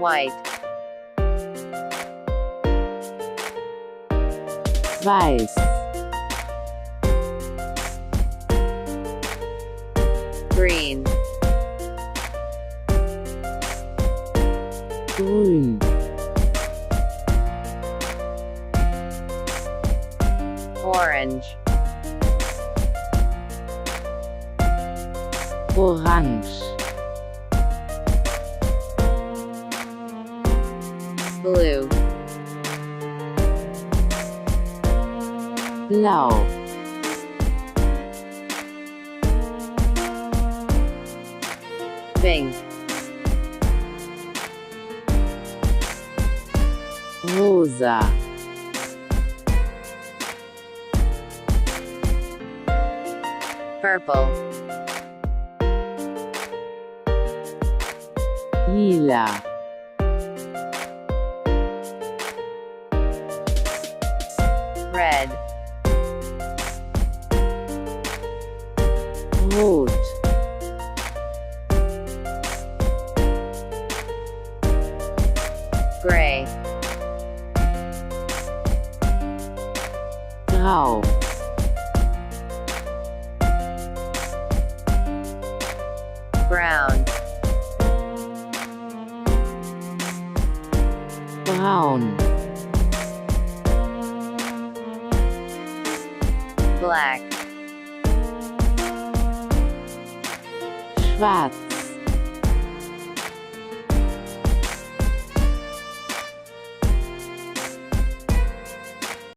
White. Weiß. Green. Grün. Orange. Orange. Blue. Blau. Pink. Rosa. Purple. Lila. Red. Rot. Gray. Grau. Brown. Braun. Black. Schwarz.